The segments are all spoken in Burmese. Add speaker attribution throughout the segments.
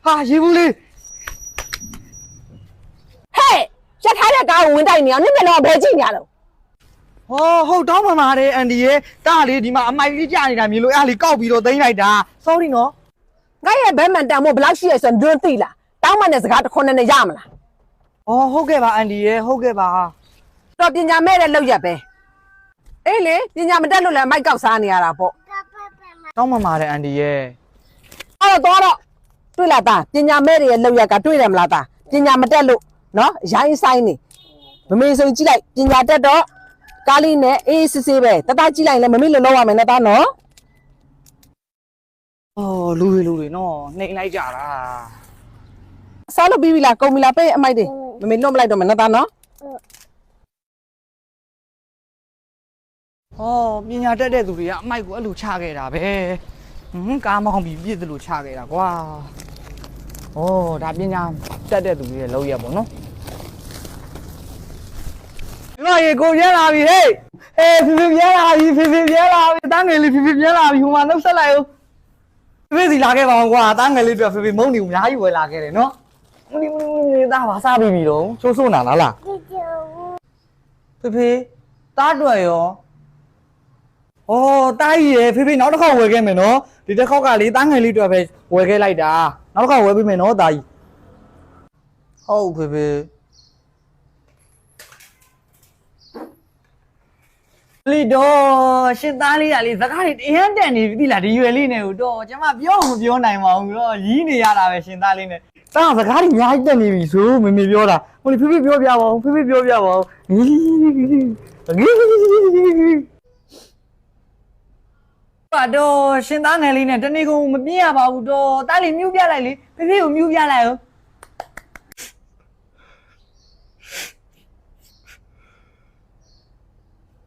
Speaker 1: 哈，媳妇哩。
Speaker 2: 嘿，这他这搞文代娘，你别老白进家了。
Speaker 1: 哦，好当妈妈的，安迪耶，大哩你妈买一家里来米路，阿里搞比罗等来的，sorry 喏。
Speaker 2: 我也白蛮当我不老些是轮对了，当晚的是他可能的家么啦。
Speaker 1: 哦，好嘅吧，安迪耶，好嘅吧。
Speaker 2: 到人家买的老一辈，哎嘞，人家没得路来买搞啥年了不？
Speaker 1: 当妈妈的安迪耶。
Speaker 2: 多了，对了哒，人家买的老一个对了么啦哒，人家没得路，喏，养一三年，没收起来，人家得到。咖喱呢？是呗，大家进来了，没路老外没那打喏。
Speaker 1: 哦，路喏，你来家啦。
Speaker 2: 啥了比比啦，够米啦呗，买的，没弄不来都没那打喏。
Speaker 1: 哦，人家这都是呀，买过路差给他呗。干嘛比别的路差给他瓜？哦，他人家这都是老爷不喏。妈耶，过年啦，嘿！哎，皮皮变啦，皮皮变啦，当年里皮皮变啦，用完都出来哟。皮皮是哪个帮我？当年里边皮皮蒙牛伢有会哪个的喏？你打瓦萨皮皮喽？说哪拿啦？皮皮打对哟。哦，打伊皮皮哪都靠会个没喏？你这靠家里当年里边皮会个来的，哪都靠会皮没喏打伊。好皮皮。哩多，现在哩啊哩，这个哩天天哩哩啦哩月哩呢，多，怎么表难嘛？我一年呀啦呗，现在哩呢，当这个哩伢一点哩没说，没表啦，我哩皮皮表我，皮皮表我，啊多，现在呢哩呢，这那个我们变吧，我多，大哩没有变来哩，皮皮有没有变来哦？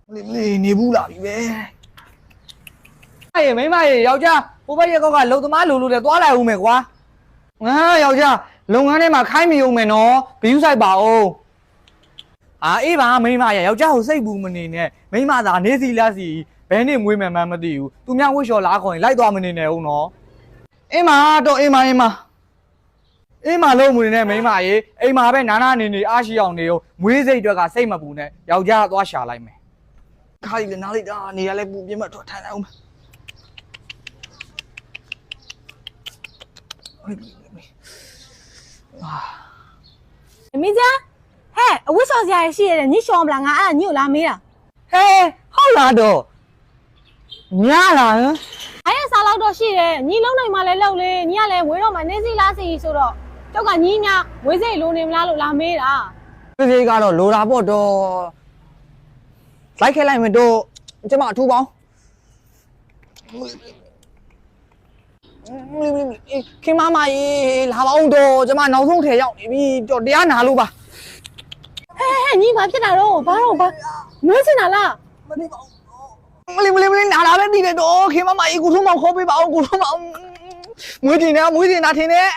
Speaker 1: 你不啦哩呗？哎呀，没嘛耶，ယောက်ျားဟိုဘက်ရက်ကောက်ကလုံသမားလူတဲ့သွားလိုက်ဦးမယ်ကွာယောက်ျားလုပ်ငန်းထဲမှာခိုင်းမယုံမယ်နော်ဘီယူဆိုင်ပါအောင်အေးပါမိမရဲ့ယောက်ျားကိုစိတ်ဘူးမနေနဲ့မိမသာနေစီလက်စီဘယ်နဲ့မွေးမယ်မှန်းမသိဘူးသူများဝှက်လျှော်လားခေါ်ရင်လိုက်သွားမနေနဲ့ဦးနော်အင်းမတော့အင်းမလုံးမနေနဲ့မိမရေအိမ်မှာပဲနာနာနေအားရှိအောင်နေဦးမွေးစိတ်အတွက်ကစိတ်မပူနဲ့ယောက်ျားသွားရှာလိုက်မယ်ခါရီလည်းနားလိုက်တာနေရလဲပူပြင်းမထွက်ထိုင်လိုက်အောင်
Speaker 3: 米姐，嘿，我小姐是的，你想不啦？俺你有拉没啦？
Speaker 1: 嘿，好啦都，伢啦，
Speaker 3: 哎呀，啥老多是的，你老来嘛来老嘞，你也来为了嘛，那是拉是说了，就讲你伢为啥老你们拉没啦？
Speaker 1: 这些个咯，罗拉波都，来开来没都，这嘛土包。ခင်မမကြီးလာပါအောင်တော့ကျမနောက်ဆုံးထဲရောက်နေပြီတော့တရားနာလို့ပါ
Speaker 3: 嘿，你妈ဖြစ်တာတော့ဘာတော့ဘာမွေးစင်တာလား
Speaker 1: မလေးနာလာပဲတည်တယ်တော့ခင်မမကြီးကိုထုံးမောင်ခေါ်ပေးပါအောင်ကိုထုံးမောင်မွေးတင်တာထင်တယ်